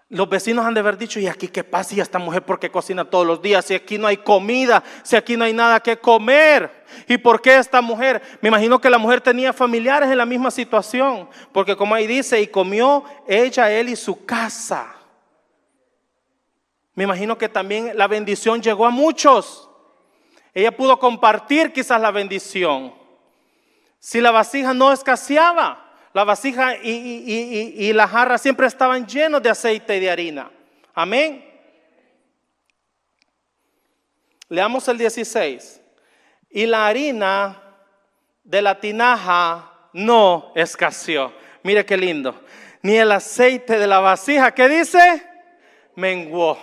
Los vecinos han de haber dicho: ¿y aquí qué pasa? ¿Y esta mujer por qué cocina todos los días? Si aquí no hay comida, si aquí no hay nada que comer. ¿Y por qué esta mujer? Me imagino que la mujer tenía familiares en la misma situación. Porque como ahí dice: y comió ella, él y su casa. Me imagino que también la bendición llegó a muchos. Ella pudo compartir quizás la bendición. Si la vasija no escaseaba, la vasija y la jarra siempre estaban llenos de aceite y de harina. Amén. Leamos el 16. Y la harina de la tinaja no escaseó. Mire qué lindo. Ni el aceite de la vasija, ¿qué dice? menguó,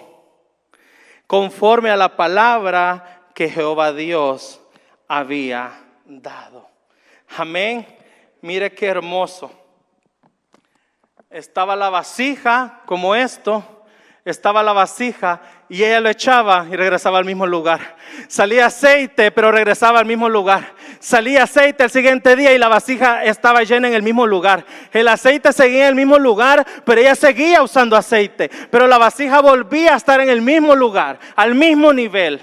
conforme a la palabra que Jehová Dios había dado. Amén. Mire qué hermoso. Estaba la vasija como esto. Estaba la vasija y ella lo echaba y regresaba al mismo lugar. Salía aceite, pero regresaba al mismo lugar. Salía aceite el siguiente día y la vasija estaba llena en el mismo lugar. El aceite seguía en el mismo lugar, pero ella seguía usando aceite. Pero la vasija volvía a estar en el mismo lugar, al mismo nivel.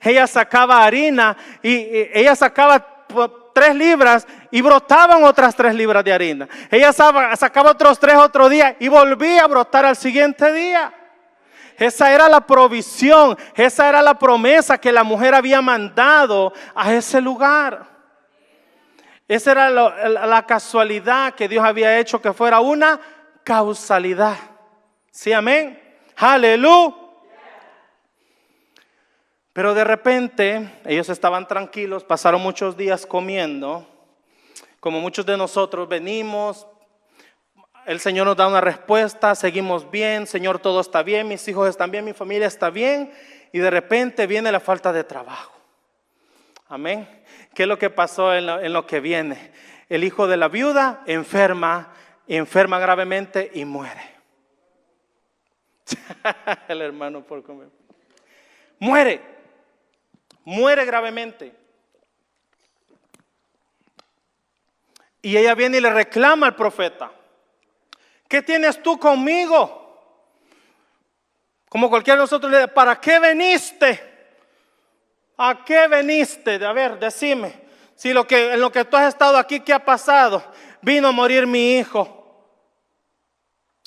Ella sacaba harina y ella sacaba 3 libras y brotaban otras 3 libras de harina. Ella sacaba otros 3 otro día y volvía a brotar al siguiente día. Esa era la provisión, esa era la promesa que la mujer había mandado a ese lugar. Esa era la casualidad que Dios había hecho que fuera una causalidad. ¿Sí, amén? Aleluya. Pero de repente ellos estaban tranquilos, pasaron muchos días comiendo. Como muchos de nosotros venimos, el Señor nos da una respuesta, seguimos bien, Señor, todo está bien, mis hijos están bien, mi familia está bien, y de repente viene la falta de trabajo. Amén. ¿Qué es lo que pasó en lo que viene? El hijo de la viuda enferma gravemente y muere. El hermano por comer. Muere gravemente. Y ella viene y le reclama al profeta: ¿qué tienes tú conmigo? Como cualquiera de nosotros le dice: ¿para qué veniste? ¿A qué veniste? A ver, decime. Si en lo que tú has estado aquí, ¿qué ha pasado? Vino a morir mi hijo.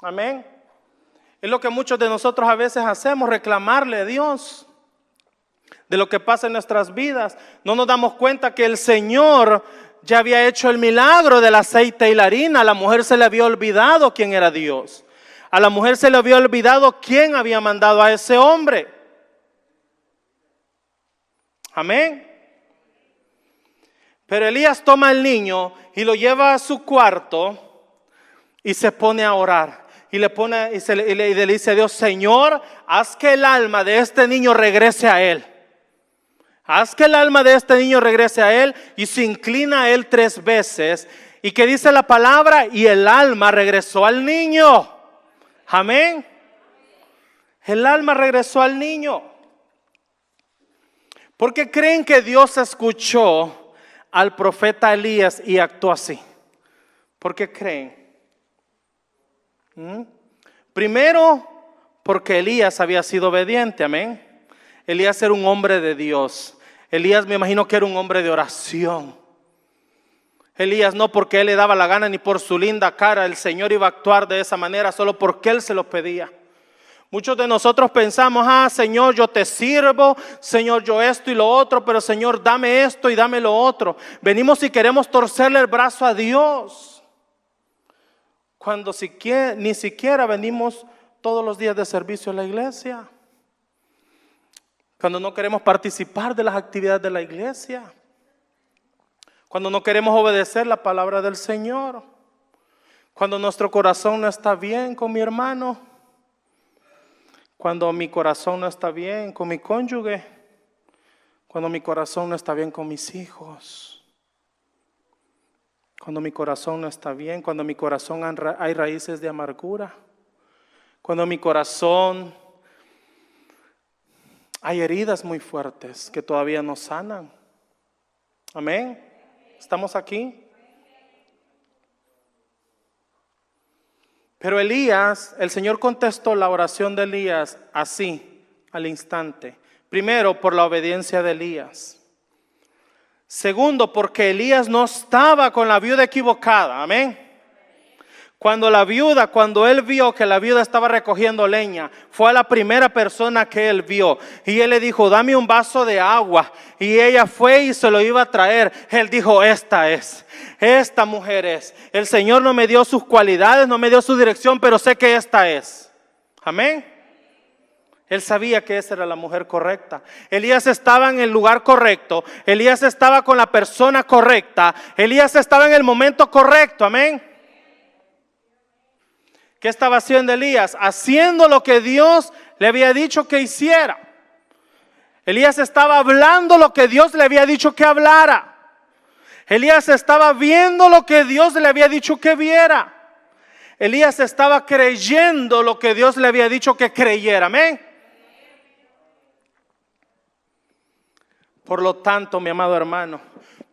Amén. Es lo que muchos de nosotros a veces hacemos, reclamarle a Dios de lo que pasa en nuestras vidas. No nos damos cuenta que el Señor ya había hecho el milagro del aceite y la harina. A la mujer se le había olvidado quién era Dios. A la mujer se le había olvidado quién había mandado a ese hombre. Amén. Pero Elías toma al niño y lo lleva a su cuarto y se pone a orar. Y le dice a Dios: Señor, haz que el alma de este niño regrese a él. Haz que el alma de este niño regrese a él. Y se inclina a él 3 veces. ¿Y qué dice la palabra? Y el alma regresó al niño. Amén. El alma regresó al niño. ¿Por qué creen que Dios escuchó al profeta Elías y actuó así? ¿Por qué creen? Primero, porque Elías había sido obediente. Amén. Elías era un hombre de Dios. Elías, me imagino que era un hombre de oración. Elías no porque él le daba la gana ni por su linda cara el Señor iba a actuar de esa manera, solo porque él se lo pedía. Muchos de nosotros pensamos: Señor, yo te sirvo, Señor, yo esto y lo otro, pero Señor, dame esto y dame lo otro. Venimos y queremos torcerle el brazo a Dios, cuando ni siquiera venimos todos los días de servicio a la iglesia. Cuando no queremos participar de las actividades de la iglesia. Cuando no queremos obedecer la palabra del Señor. Cuando nuestro corazón no está bien con mi hermano. Cuando mi corazón no está bien con mi cónyuge. Cuando mi corazón no está bien con mis hijos. Cuando mi corazón no está bien. Cuando en mi corazón hay raíces de amargura. Cuando en mi corazón hay heridas muy fuertes que todavía no sanan. Amén. ¿Estamos aquí? Pero Elías, el Señor contestó la oración de Elías así, al instante. Primero, por la obediencia de Elías. Segundo, porque Elías no estaba con la viuda equivocada. Amén. Cuando él vio que la viuda estaba recogiendo leña, fue a la primera persona que él vio. Y él le dijo: dame un vaso de agua. Y ella fue y se lo iba a traer. Él dijo: esta mujer es. El Señor no me dio sus cualidades, no me dio su dirección, pero sé que esta es. Amén. Él sabía que esa era la mujer correcta. Elías estaba en el lugar correcto. Elías estaba con la persona correcta. Elías estaba en el momento correcto. Amén. ¿Qué estaba haciendo Elías? Haciendo lo que Dios le había dicho que hiciera. Elías estaba hablando lo que Dios le había dicho que hablara. Elías estaba viendo lo que Dios le había dicho que viera. Elías estaba creyendo lo que Dios le había dicho que creyera. Amén. Por lo tanto, mi amado hermano,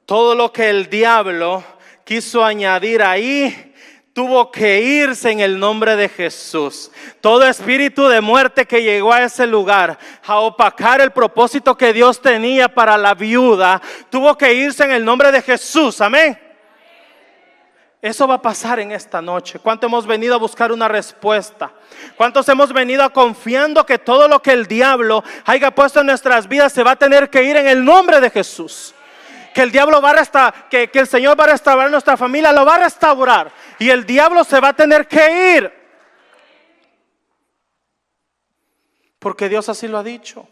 todo lo que el diablo quiso añadir ahí, tuvo que irse en el nombre de Jesús. Todo espíritu de muerte que llegó a ese lugar a opacar el propósito que Dios tenía para la viuda, tuvo que irse en el nombre de Jesús. Amén. Eso va a pasar en esta noche. ¿Cuántos hemos venido a buscar una respuesta? ¿Cuántos hemos venido confiando que todo lo que el diablo haya puesto en nuestras vidas se va a tener que ir en el nombre de Jesús? Que el diablo va a restaurar, que el Señor va a restaurar nuestra familia, lo va a restaurar. Y el diablo se va a tener que ir. Porque Dios así lo ha dicho.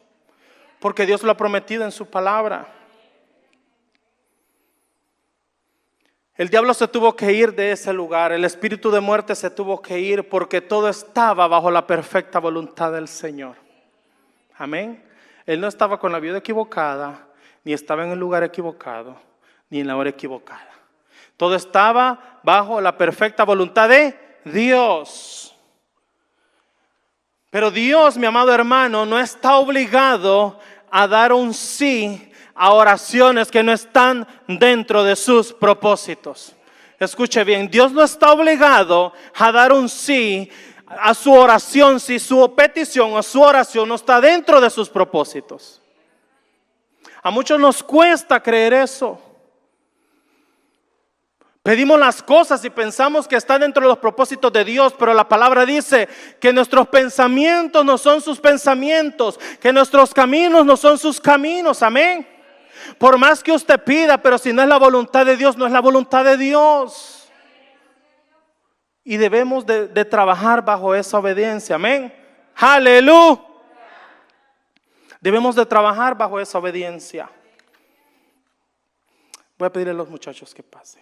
Porque Dios lo ha prometido en su palabra. El diablo se tuvo que ir de ese lugar. El espíritu de muerte se tuvo que ir porque todo estaba bajo la perfecta voluntad del Señor. Amén. Él no estaba con la viuda equivocada, ni estaba en el lugar equivocado, ni en la hora equivocada. Todo estaba bajo la perfecta voluntad de Dios. Pero Dios, mi amado hermano, no está obligado a dar un sí a oraciones que no están dentro de sus propósitos. Escuche bien, Dios no está obligado a dar un sí a su oración si su petición o su oración no está dentro de sus propósitos. A muchos nos cuesta creer eso. Pedimos las cosas y pensamos que están dentro de los propósitos de Dios, pero la palabra dice que nuestros pensamientos no son sus pensamientos, que nuestros caminos no son sus caminos. Amén. Por más que usted pida, pero si no es la voluntad de Dios, no es la voluntad de Dios. Y debemos de trabajar bajo esa obediencia. Amén. Aleluya. Debemos de trabajar bajo esa obediencia. Voy a pedirle a los muchachos que pasen.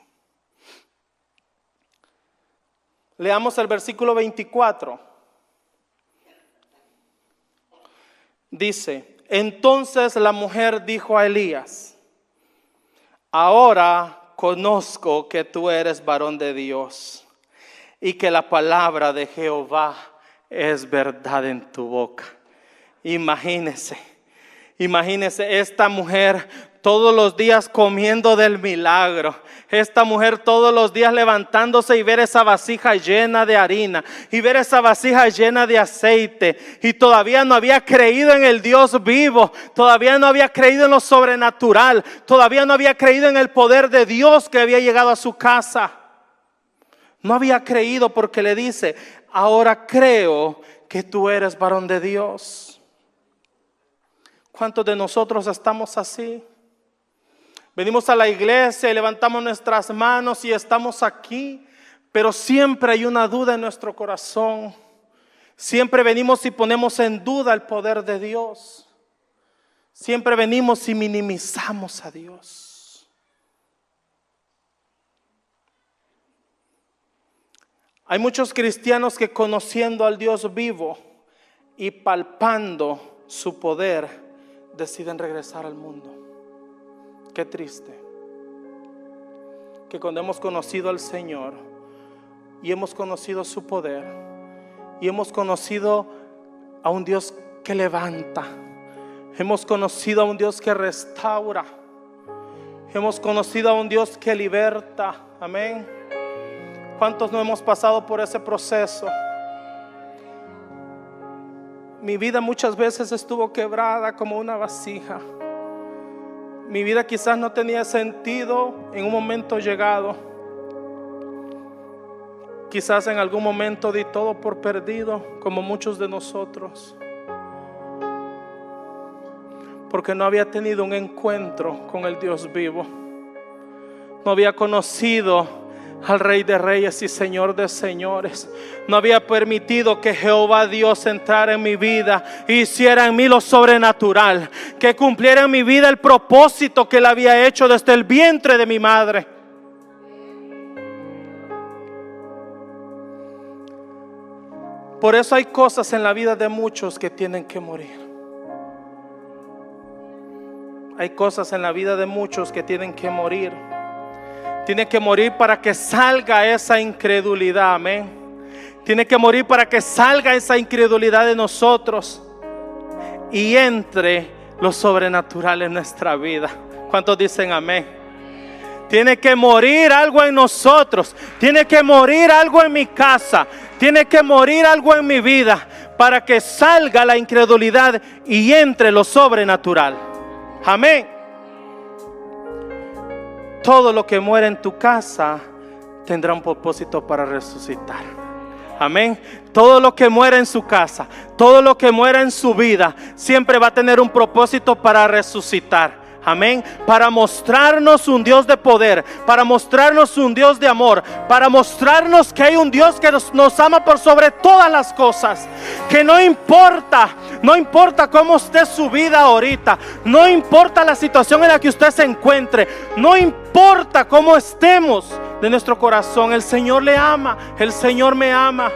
Leamos el versículo 24. Dice: entonces la mujer dijo a Elías: ahora conozco que tú eres varón de Dios y que la palabra de Jehová es verdad en tu boca. Imagínese esta mujer todos los días comiendo del milagro. Esta mujer todos los días levantándose y ver esa vasija llena de harina y ver esa vasija llena de aceite. Y todavía no había creído en el Dios vivo. Todavía no había creído en lo sobrenatural. Todavía no había creído en el poder de Dios que había llegado a su casa. No había creído porque le dice: ahora creo que tú eres varón de Dios. ¿Cuántos de nosotros estamos así? Venimos a la iglesia y levantamos nuestras manos y estamos aquí, pero siempre hay una duda en nuestro corazón. Siempre venimos y ponemos en duda el poder de Dios. Siempre venimos y minimizamos a Dios. Hay muchos cristianos que, conociendo al Dios vivo y palpando su poder, deciden regresar al mundo. Qué triste que cuando hemos conocido al Señor y hemos conocido su poder y hemos conocido a un Dios que levanta, hemos conocido a un Dios que restaura, hemos conocido a un Dios que liberta. Amén. ¿Cuántos no hemos pasado por ese proceso? Mi vida muchas veces estuvo quebrada como una vasija. Mi vida quizás no tenía sentido en un momento llegado. Quizás en algún momento di todo por perdido, como muchos de nosotros, porque no había tenido un encuentro con el Dios vivo. No había conocido al Rey de Reyes y Señor de Señores. No había permitido que Jehová Dios entrara en mi vida e hiciera en mí lo sobrenatural, que cumpliera en mi vida el propósito que Él había hecho desde el vientre de mi madre. Por eso hay cosas en la vida de muchos que tienen que morir. Hay cosas en la vida de muchos que tienen que morir. Tiene que morir para que salga esa incredulidad, amén. Tiene que morir para que salga esa incredulidad de nosotros y entre lo sobrenatural en nuestra vida. ¿Cuántos dicen amén? Tiene que morir algo en nosotros. Tiene que morir algo en mi casa. Tiene que morir algo en mi vida para que salga la incredulidad y entre lo sobrenatural. Amén. Todo lo que muere en tu casa tendrá un propósito para resucitar. Amén. Todo lo que muere en su casa, todo lo que muere en su vida, siempre va a tener un propósito para resucitar. Amén. Para mostrarnos un Dios de poder, para mostrarnos un Dios de amor, para mostrarnos que hay un Dios que nos ama por sobre todas las cosas. Que no importa cómo esté su vida ahorita, no importa la situación en la que usted se encuentre, no importa cómo estemos de nuestro corazón, el Señor le ama, el Señor me ama.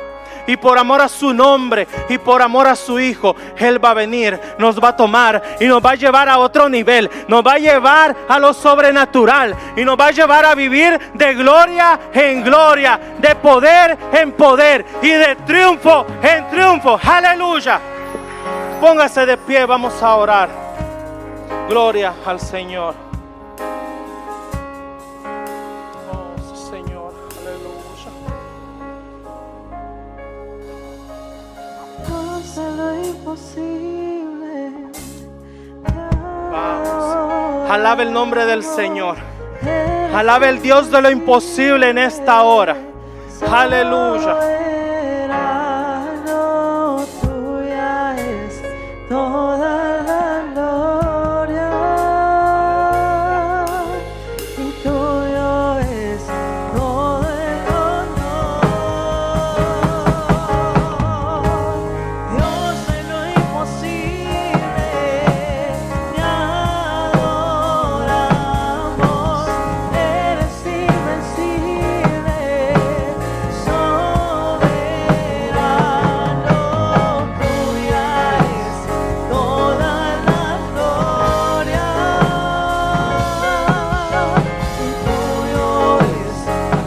Y por amor a su nombre y por amor a su Hijo, Él va a venir, nos va a tomar y nos va a llevar a otro nivel. Nos va a llevar a lo sobrenatural y nos va a llevar a vivir de gloria en gloria, de poder en poder y de triunfo en triunfo. Aleluya. Póngase de pie, vamos a orar. Gloria al Señor. Vamos. Alaba el nombre del Señor. Alaba el Dios de lo imposible en esta hora. Aleluya. Tuya es toda la gloria y tuyo es todo el honor. Dios de lo imposible, te adoramos. Eres invencible, soberano. Tuya es toda la gloria y tuyo es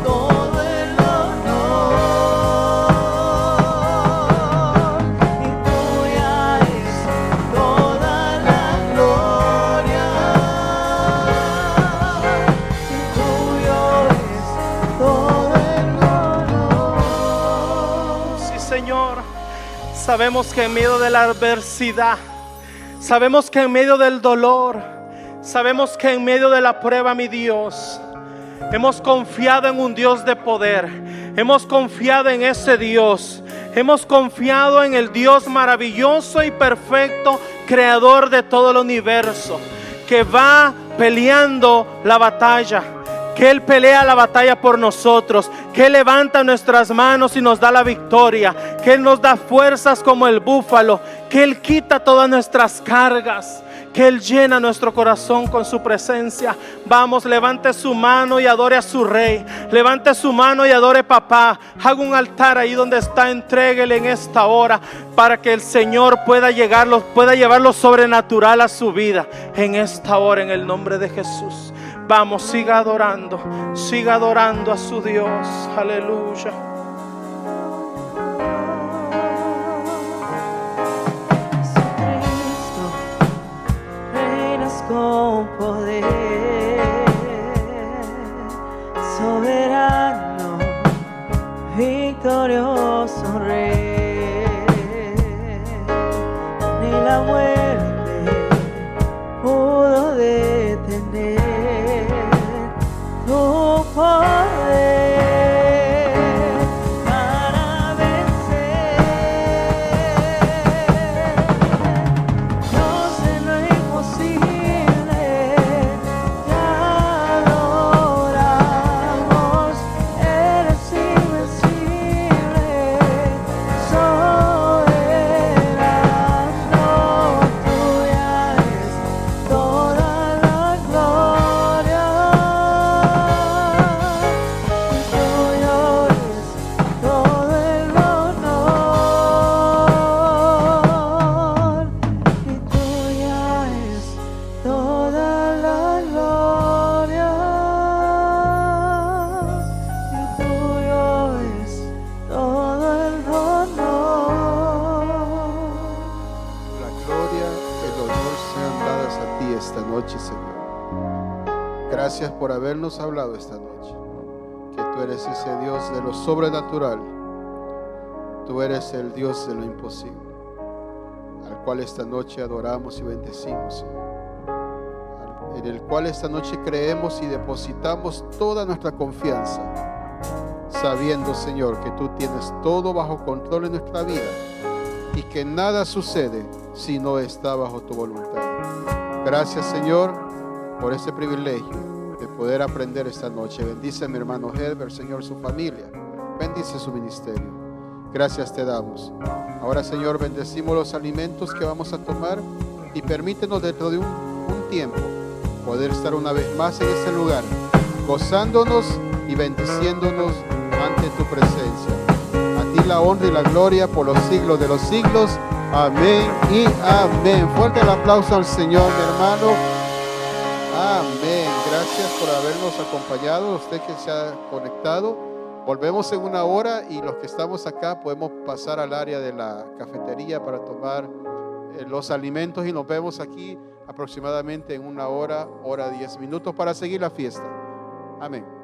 todo el honor. Y tuya es toda la gloria y tuyo es todo el honor. Sí, Señor. Sabemos que en medio de la adversidad, sabemos que en medio del dolor, sabemos que en medio de la prueba, mi Dios, hemos confiado en un Dios de poder. Hemos confiado en ese Dios. Hemos confiado en el Dios maravilloso y perfecto, creador de todo el universo, que va peleando la batalla, que Él pelea la batalla por nosotros, que Él levanta nuestras manos y nos da la victoria, que Él nos da fuerzas como el búfalo, que Él quita todas nuestras cargas, que Él llena nuestro corazón con su presencia. Vamos, levante su mano y adore a su Rey. Levante su mano y adore papá. Haga un altar ahí donde está, entréguele en esta hora para que el Señor pueda llevar lo sobrenatural a su vida en esta hora, en el nombre de Jesús. Vamos, siga adorando a su Dios. Aleluya. Jesucristo, reinas con poder, soberano, victorioso Rey. Ni la muerte pudo detener tu poder para vencer. Dios de lo imposible, te adoramos. Eres invencible, soberano. Tuya es toda la gloria gracias por habernos hablado esta noche. Que tú eres ese Dios de lo sobrenatural. Tú eres el Dios de lo imposible, al cual esta noche adoramos y bendecimos, en el cual esta noche creemos y depositamos toda nuestra confianza, sabiendo, Señor, que tú tienes todo bajo control en nuestra vida y que nada sucede si no está bajo tu voluntad. Gracias, Señor, por este privilegio de poder aprender esta noche. Bendice a mi hermano Herbert, Señor, su familia. Bendice su ministerio. Gracias te damos. Ahora, Señor, bendecimos los alimentos que vamos a tomar y permítenos dentro de un tiempo poder estar una vez más en este lugar, gozándonos y bendiciéndonos ante tu presencia. A ti la honra y la gloria por los siglos de los siglos. Amén y amén. Fuerte el aplauso al Señor, mi hermano. Amén. Gracias por habernos acompañado, usted que se ha conectado. Volvemos en una hora y los que estamos acá podemos pasar al área de la cafetería para tomar los alimentos y nos vemos aquí aproximadamente en una hora, hora 10 minutos para seguir la fiesta. Amén.